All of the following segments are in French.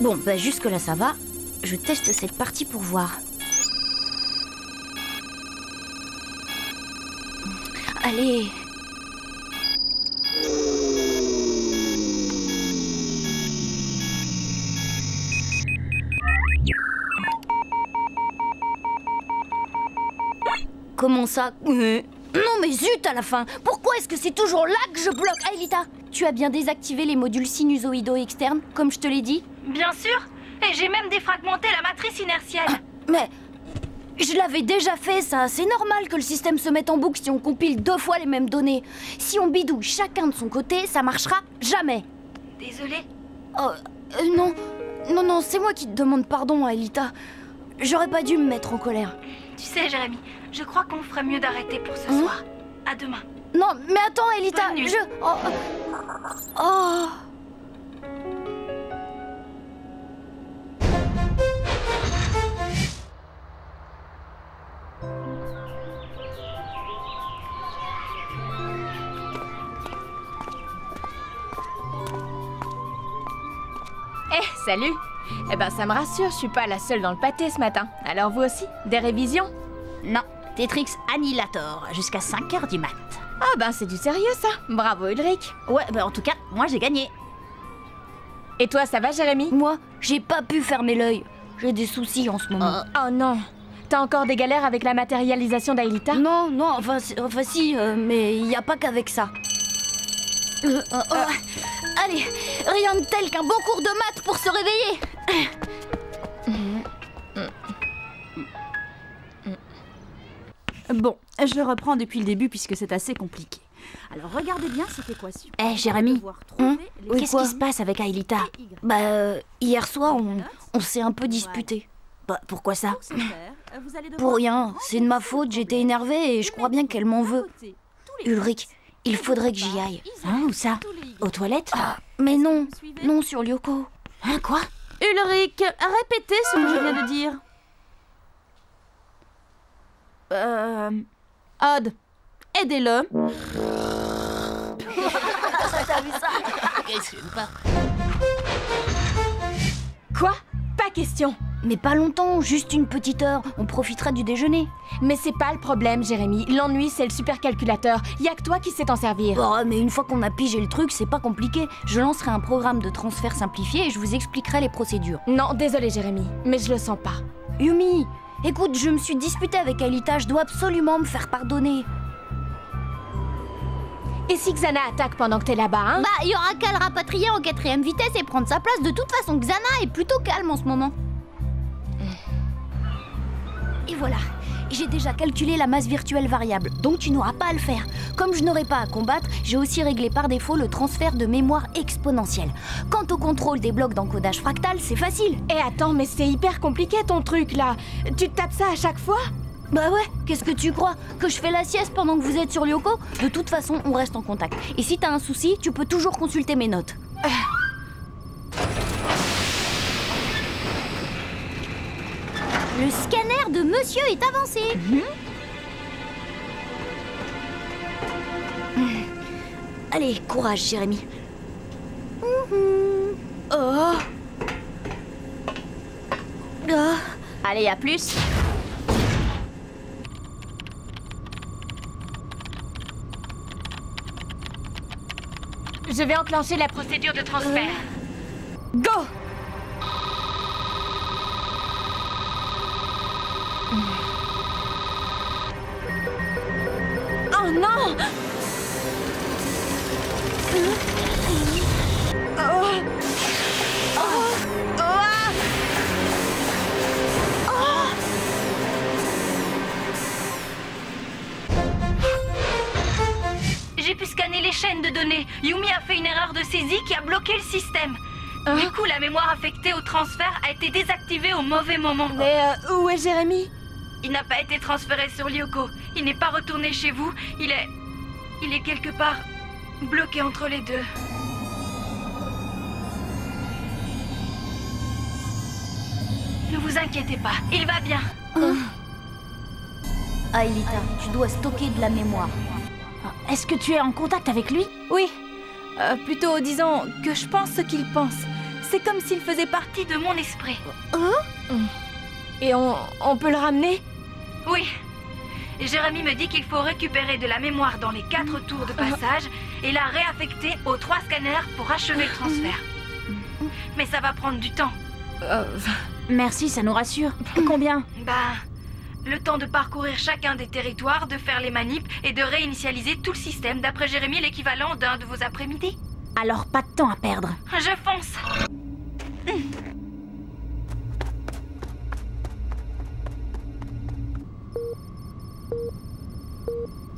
Bon, bah jusque-là ça va. Je teste cette partie pour voir. Allez. Comment ça? Non mais zut à la fin. Pourquoi est-ce que c'est toujours là que je bloque? Aelita, tu as bien désactivé les modules sinusoïdaux externes, comme je te l'ai dit? Bien sûr. Et j'ai même défragmenté la matrice inertielle. Mais je l'avais déjà fait, ça. C'est normal que le système se mette en boucle si on compile 2 fois les mêmes données. Si on bidouille chacun de son côté, ça marchera jamais. Désolée. Oh, non, c'est moi qui te demande pardon, Aelita. J'aurais pas dû me mettre en colère. Tu sais, Jérémy, je crois qu'on ferait mieux d'arrêter pour ce soir. À demain. Non, mais attends, Aelita, Bonne nuit. Oh. Salut. Eh ben ça me rassure, je suis pas la seule dans le pâté ce matin. Alors vous aussi, des révisions? Non, Tetrix Annihilator, jusqu'à 5h du mat. Ah ben c'est du sérieux ça. Bravo Ulrich. Ouais, bah en tout cas, moi j'ai gagné. Et toi, ça va Jérémy? Moi, j'ai pas pu fermer l'œil. J'ai des soucis en ce moment. Oh non. T'as encore des galères avec la matérialisation d'Aelita? Non, enfin si, mais il y a pas qu'avec ça. Allez, rien de tel qu'un bon cours de maths pour se réveiller. Bon, je reprends depuis le début puisque c'est assez compliqué. Alors regardez bien cette équation. Jérémy, Oui, qu'est-ce quoi? qui se passe avec Aelita? Bah, hier soir, on s'est un peu disputé. Bah, pourquoi ça? Pour rien, c'est de ma faute, j'étais énervée et je crois bien qu'elle m'en veut. Ulrich, il faudrait que j'y aille. Hein, où ça? Aux toilettes? Mais non, sur Lyoko. Hein, quoi? Ulrich, répétez ce que je viens de dire. Odd, aidez-le. Quoi? Pas question. Mais pas longtemps, juste une petite heure, on profitera du déjeuner. Mais c'est pas le problème Jérémy. L'ennui c'est le supercalculateur. Y a que toi qui sais t'en servir. Oh, mais une fois qu'on a pigé le truc, c'est pas compliqué. Je lancerai un programme de transfert simplifié et je vous expliquerai les procédures. Non, désolé Jérémy, mais je le sens pas. Yumi, écoute, je me suis disputée avec Aelita, je dois absolument me faire pardonner. Et si Xana attaque pendant que t'es là-bas, hein? Bah, il y aura qu'à le rapatrier en 4e vitesse et prendre sa place. De toute façon, Xana est plutôt calme en ce moment. Et voilà, j'ai déjà calculé la masse virtuelle variable, donc tu n'auras pas à le faire. Comme je n'aurai pas à combattre, j'ai aussi réglé par défaut le transfert de mémoire exponentielle. Quant au contrôle des blocs d'encodage fractal, c'est facile. Et attends, mais c'est hyper compliqué ton truc là. Tu te tapes ça à chaque fois? Bah ouais, qu'est-ce que tu crois? Que je fais la sieste pendant que vous êtes sur Lyoko? De toute façon, on reste en contact. Et si t'as un souci, tu peux toujours consulter mes notes. Le scanner de monsieur est avancé. Allez, courage, Jérémy. Oh. Allez, à plus. Je vais enclencher la procédure de transfert. Go! Oh non! J'ai pu scanner les chaînes de données. Yumi a fait une erreur de saisie qui a bloqué le système. Du coup, la mémoire affectée au transfert a été désactivée au mauvais moment. Mais où est Jérémy? Il n'a pas été transféré sur Lyoko. Il n'est pas retourné chez vous. Il est quelque part bloqué entre les deux. Ne vous inquiétez pas, il va bien. Aelita, tu dois stocker de la mémoire. Est-ce que tu es en contact avec lui? Oui. Plutôt disons que je pense ce qu'il pense. C'est comme s'il faisait partie de mon esprit. Et on peut le ramener? Oui. Jérémy me dit qu'il faut récupérer de la mémoire dans les 4 tours de passage et la réaffecter aux 3 scanners pour achever le transfert. Mais ça va prendre du temps. Merci, ça nous rassure. Combien? Le temps de parcourir chacun des territoires, de faire les manips et de réinitialiser tout le système. D'après Jérémy, l'équivalent d'un de vos après-midi. Alors pas de temps à perdre. Je fonce.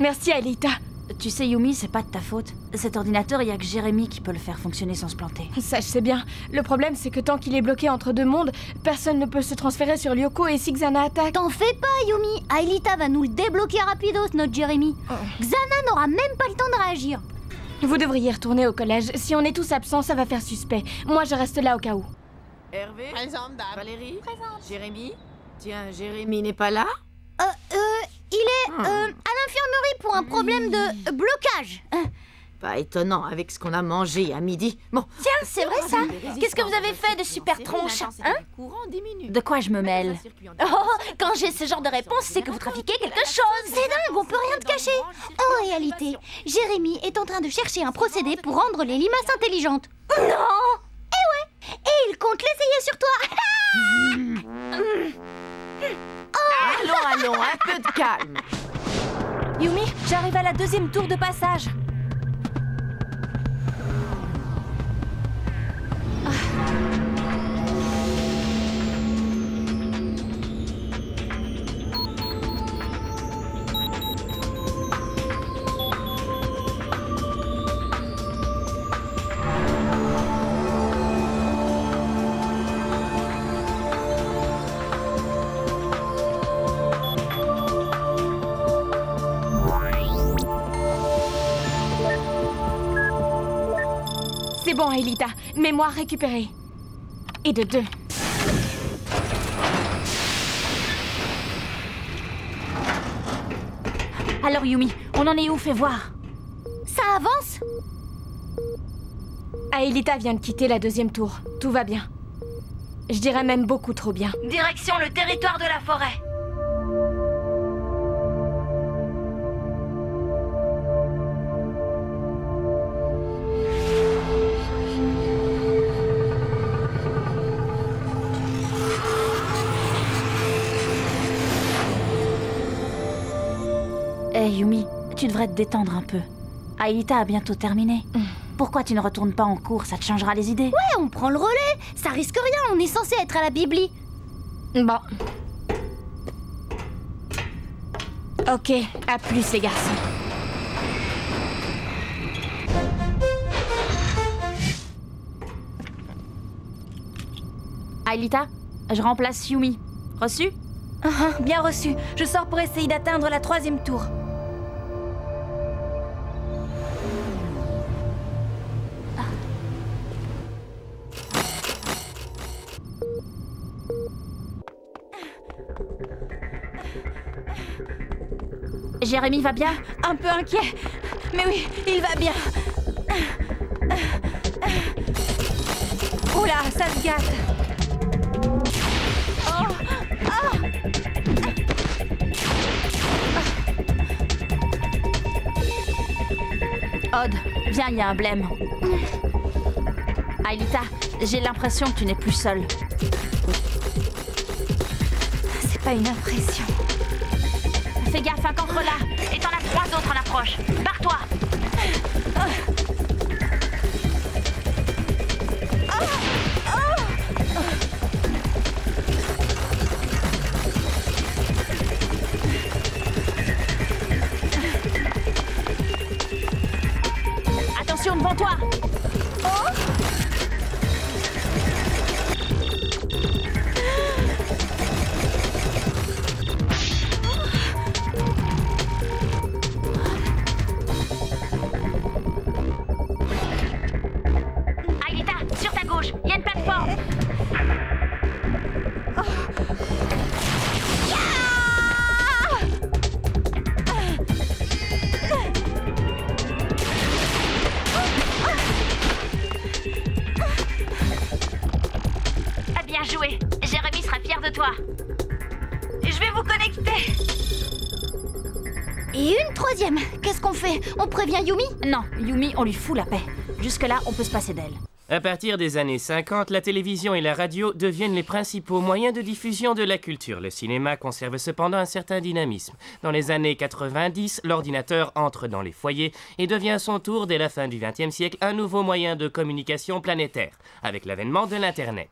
Merci, Aelita. Tu sais, Yumi, c'est pas de ta faute. Cet ordinateur, il y a que Jérémy qui peut le faire fonctionner sans se planter. Ça, je sais bien. Le problème, c'est que tant qu'il est bloqué entre 2 mondes, personne ne peut se transférer sur Lyoko et si Xana attaque... T'en fais pas, Yumi. Aelita va nous le débloquer rapidos, notre Jérémy. Xana n'aura même pas le temps de réagir. Vous devriez retourner au collège. Si on est tous absents, ça va faire suspect. Moi, je reste là au cas où. Hervé? Présente, dame. Valérie? Présente. Jérémy? Tiens, Jérémy n'est pas là? Il est à l'infirmerie pour un problème de blocage. Pas étonnant avec ce qu'on a mangé à midi. Bon. Tiens, c'est vrai ça. Qu'est-ce que vous avez fait de super tronche, hein? De quoi je me mêle? Oh, quand j'ai ce genre de réponse, c'est que vous trafiquez quelque chose. C'est dingue, on peut rien te cacher. En réalité, Jérémy est en train de chercher un procédé pour rendre les limaces intelligentes. Non! Eh ouais! Et il compte l'essayer sur toi. Allons, un peu de calme. Yumi, j'arrive à la 2e tour de passage. C'est bon, Aelita. Mémoire récupérée. Et de 2. Alors Yumi, on en est où? Fais voir. Ça avance? Aelita vient de quitter la 2e tour. Tout va bien. Je dirais même beaucoup trop bien. Direction le territoire de la forêt. Hey Yumi, tu devrais te détendre un peu. Aelita a bientôt terminé. Pourquoi tu ne retournes pas en cours? Ça te changera les idées. Ouais, on prend le relais. Ça risque rien, on est censé être à la bibli. Bon. Ok, à plus les garçons. Aelita, je remplace Yumi. Reçu? Bien reçu. Je sors pour essayer d'atteindre la 3e tour. Jérémy va bien? Un peu inquiet. Mais oui, il va bien. Oula, ça se gâte. Odd, viens, il y a un blême. Aelita, j'ai l'impression que tu n'es plus seule. C'est pas une impression. Fais gaffe, un cancre là. Et t'en as 3 autres en approche. Barre-toi. Attention devant toi. Aelita, sur ta gauche, il y a une plateforme. joué. Jérémy sera fier de toi. Je vais vous connecter. Et une troisième. Qu'est-ce qu'on fait? On prévient Yumi? Non, Yumi, on lui fout la paix. Jusque-là, on peut se passer d'elle. À partir des années 50, la télévision et la radio deviennent les principaux moyens de diffusion de la culture. Le cinéma conserve cependant un certain dynamisme. Dans les années 90, l'ordinateur entre dans les foyers et devient à son tour, dès la fin du XXe siècle, un nouveau moyen de communication planétaire, avec l'avènement de l'Internet.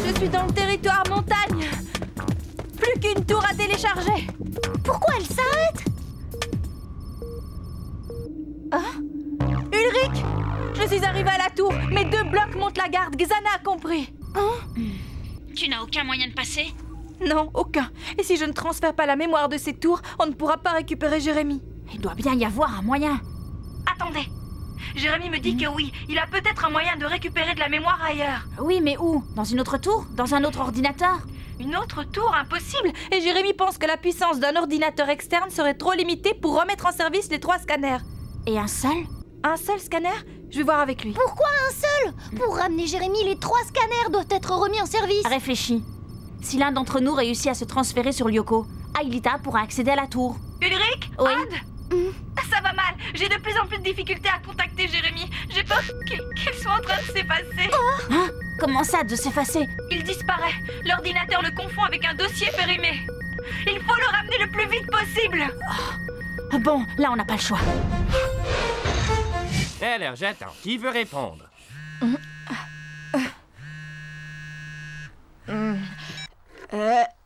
Je suis dans le territoire montagne. Plus qu'une tour à télécharger. Pourquoi elle s'arrête? Ulrich, je suis arrivée à la tour. Mes 2 blocs montent la garde. Xana a compris. Tu n'as aucun moyen de passer? Non, aucun. Et si je ne transfère pas la mémoire de ces tours, on ne pourra pas récupérer Jérémy. Il doit bien y avoir un moyen. Attendez. Jérémy me dit que oui, il a peut-être un moyen de récupérer de la mémoire ailleurs. Oui, mais où? Dans une autre tour? Dans un autre ordinateur? Une autre tour? Impossible. Et Jérémy pense que la puissance d'un ordinateur externe serait trop limitée pour remettre en service les 3 scanners. Et un seul? Un seul scanner? Je vais voir avec lui. Pourquoi un seul? Pour ramener Jérémy, les 3 scanners doivent être remis en service. Réfléchis. Si l'un d'entre nous réussit à se transférer sur Lyoko, Aelita pourra accéder à la tour. Ulrich? Oui. Odd? Ça va mal. J'ai de plus en plus de difficultés à contacter Jérémy. J'ai peur qu'il soit en train de s'effacer. Hein? Comment ça, de s'effacer? Il disparaît. L'ordinateur le confond avec un dossier périmé. Il faut le ramener le plus vite possible. Bon, là, on n'a pas le choix. Alors, j'attends. Qui veut répondre?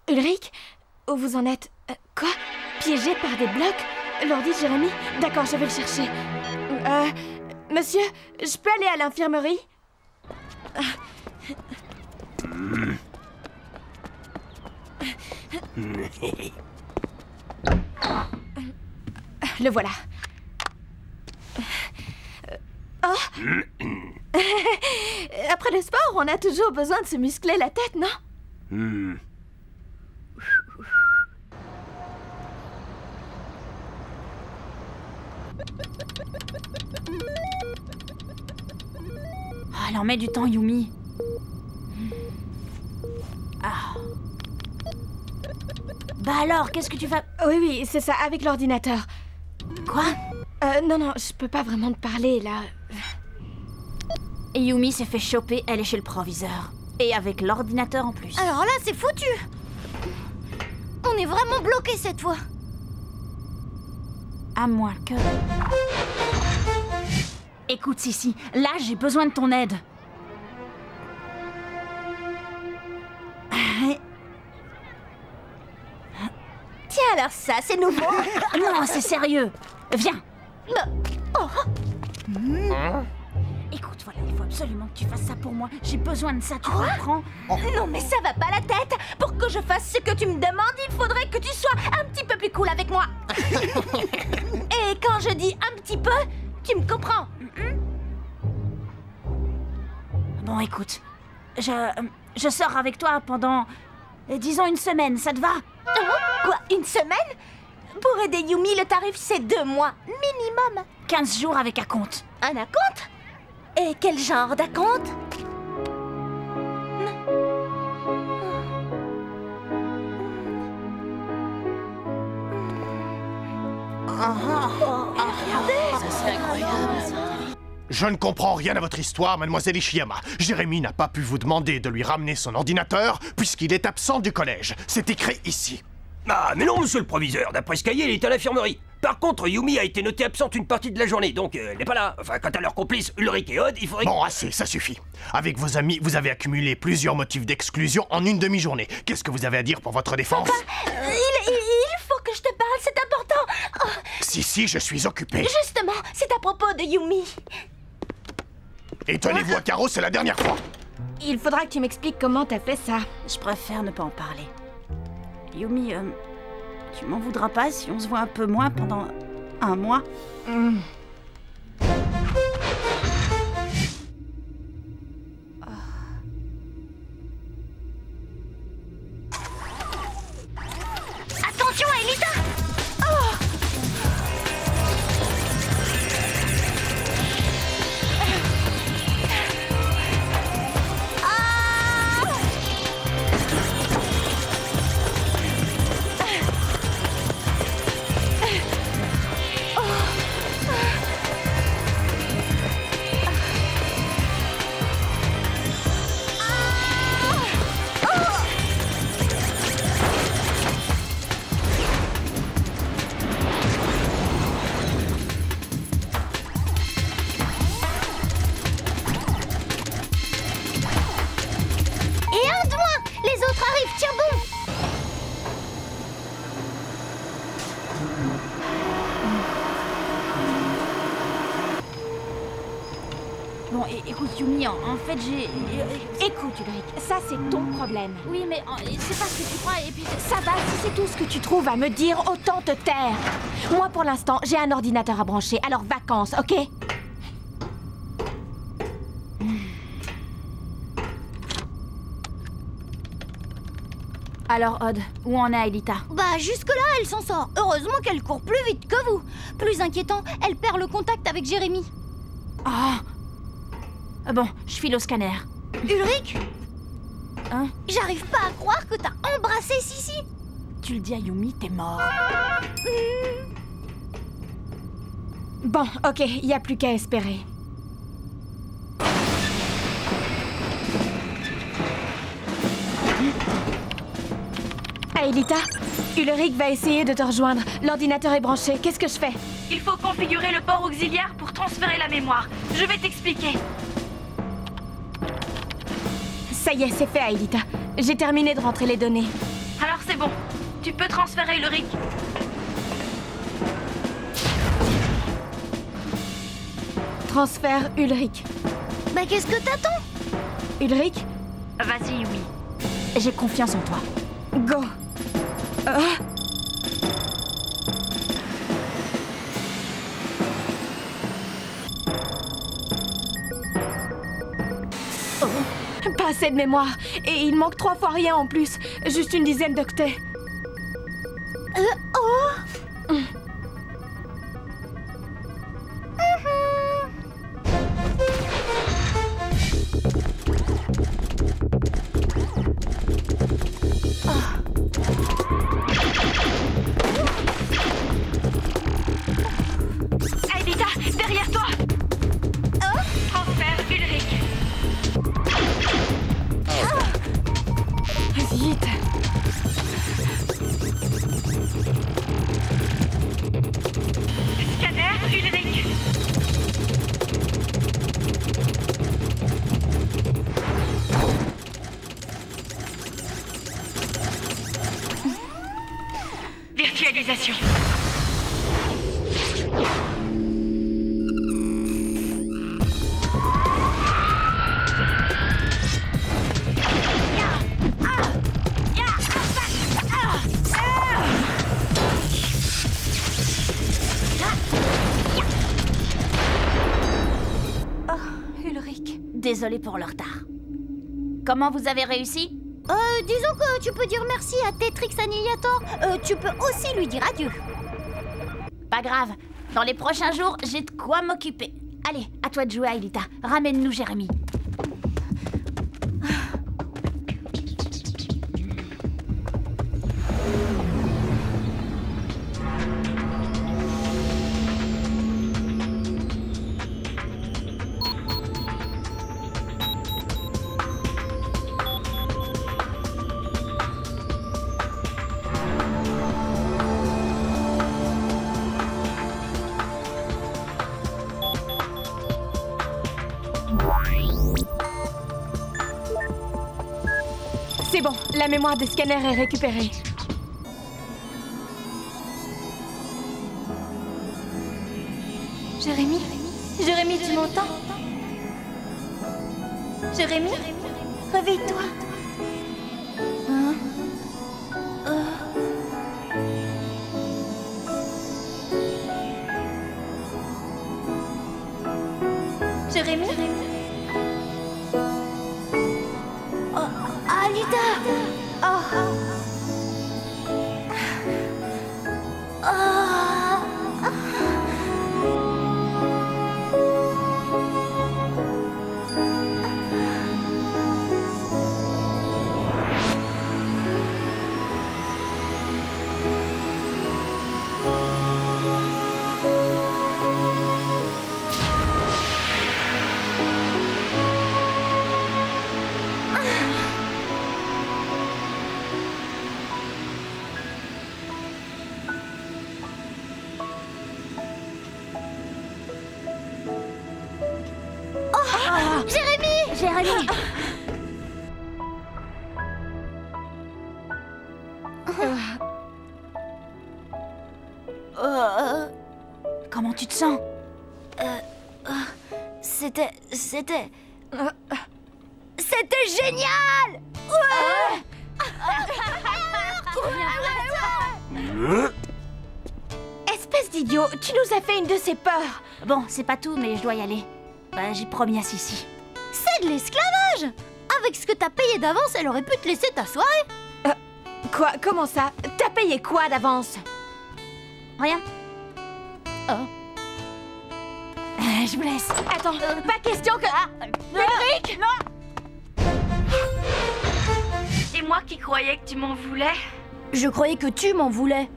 Ulrich, où vous en êtes? Quoi? Piégé par des blocs? L'ordi de Jérémy? D'accord, je vais le chercher. Monsieur, je peux aller à l'infirmerie? Le voilà. Après le sport, on a toujours besoin de se muscler la tête, non? Ah, elle en met du temps, Yumi. Ah. Bah alors, qu'est-ce que tu vas... Oui, c'est ça, avec l'ordinateur. Quoi? Non, je peux pas vraiment te parler, là. Et Yumi s'est fait choper, elle est chez le proviseur. Et avec l'ordinateur en plus. Alors là, c'est foutu. On est vraiment bloqué cette fois. À moins que... Écoute, Sissi, là, j'ai besoin de ton aide. Tiens, alors ça, c'est nouveau. Non, c'est sérieux. Viens. Écoute, voilà, il faut absolument que tu fasses ça pour moi. J'ai besoin de ça, tu comprends? Non, mais ça va pas la tête. Pour que je fasse ce que tu me demandes, il faudrait que tu sois un petit peu plus cool avec moi. Et quand je dis un petit peu, tu me comprends? Bon, écoute, je sors avec toi pendant, disons, une semaine, ça te va? Quoi, une semaine? Pour aider Yumi, le tarif, c'est 2 mois, minimum. 15 jours avec acompte. Un acompte? Et quel genre d'acompte? Je ne comprends rien à votre histoire, mademoiselle Ishiyama. Jérémy n'a pas pu vous demander de lui ramener son ordinateur puisqu'il est absent du collège. C'est écrit ici. Ah, mais non, monsieur le proviseur. D'après ce cahier, il est à l'infirmerie. Par contre, Yumi a été notée absente une partie de la journée, donc elle n'est pas là. Enfin, quant à leurs complices, Ulrich et Odd, il faudrait... Bon, assez, ça suffit. Avec vos amis, vous avez accumulé plusieurs motifs d'exclusion en une demi-journée. Qu'est-ce que vous avez à dire pour votre défense? Il faut que je te parle, c'est important. Si, je suis occupé. Justement, c'est à propos de Yumi. Et tenez-vous à carreau, c'est la dernière fois. Il faudra que tu m'expliques comment t'as fait ça. Je préfère ne pas en parler. Yumi, tu m'en voudras pas si on se voit un peu moins pendant 1 mois? Attention, Aelita! Bon, écoute, Yumi, en fait, j'ai... Écoute, Ulrich, ça c'est ton problème. Oui, mais c'est pas ce que tu crois, et puis... Ça va, si c'est tout ce que tu trouves à me dire, autant te taire. Moi, pour l'instant, j'ai un ordinateur à brancher, alors vacances, ok? Alors, Odd, où en est Aelita? Bah jusque-là, elle s'en sort. Heureusement qu'elle court plus vite que vous. Plus inquiétant, elle perd le contact avec Jérémy. Ah bon, je file au scanner. Ulrich? Hein? J'arrive pas à croire que t'as embrassé Sissi. Tu le dis à Yumi, t'es mort. Bon, ok, y a plus qu'à espérer. Aelita, Ulrich va essayer de te rejoindre. L'ordinateur est branché. Qu'est-ce que je fais? Il faut configurer le port auxiliaire pour transférer la mémoire. Je vais t'expliquer. Ça y est, c'est fait, Aelita. J'ai terminé de rentrer les données. Alors c'est bon. Tu peux transférer Ulrich. Transfert Ulrich. Bah qu'est-ce que t'attends? Ulrich, Vas-y, Yumi. j'ai confiance en toi. Go. Pas assez de mémoire. Et il manque 3 fois rien en plus. Juste une dizaine d'octets. Aelita, derrière toi. Transfert Ulrich. Vite. Scanner Ulrich. Virtualisation. Ulrich. Désolée pour le retard. Comment vous avez réussi? Disons que tu peux dire merci à Tetrix Annihilator. Tu peux aussi lui dire adieu. Pas grave. Dans les prochains jours, j'ai de quoi m'occuper. Allez, à toi de jouer, Aelita. Ramène-nous Jérémy. C'est bon, la mémoire des scanners est récupérée. Jérémy? Jérémy, tu m'entends? Jérémy? Réveille-toi. Hein? Jérémy? Oh, Alida! Oh. Jérémy! Comment tu te sens? C'était génial! Ouais! Espèce d'idiot, tu nous as fait une de ces peurs. Bon, c'est pas tout, mais je dois y aller. Bah, j'ai promis à Sissi. C'est de l'esclavage! Avec ce que t'as payé d'avance, elle aurait pu te laisser ta soirée. Quoi? Comment ça? T'as payé quoi d'avance? Rien. Oh. Je vous laisse. Attends, pas question que... Ulrich! C'est moi qui croyais que tu m'en voulais. Je croyais que tu m'en voulais.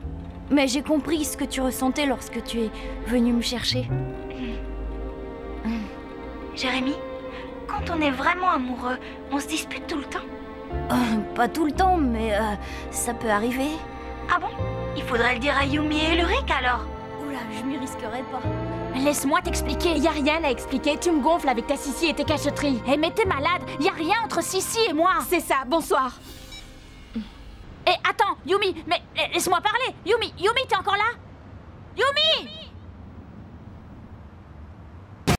Mais j'ai compris ce que tu ressentais lorsque tu es venu me chercher. Jérémy, quand on est vraiment amoureux, on se dispute tout le temps. Pas tout le temps, mais ça peut arriver. Ah bon? Il faudrait le dire à Yumi et Ulrich alors. Oula, je m'y risquerais pas. Laisse-moi t'expliquer. Y a rien à expliquer, tu me gonfles avec ta Sissi et tes cacheteries. Eh mais t'es malade, y a rien entre Sissi et moi. C'est ça, bonsoir. Eh attends, Yumi, mais laisse-moi parler. Yumi, t'es encore là?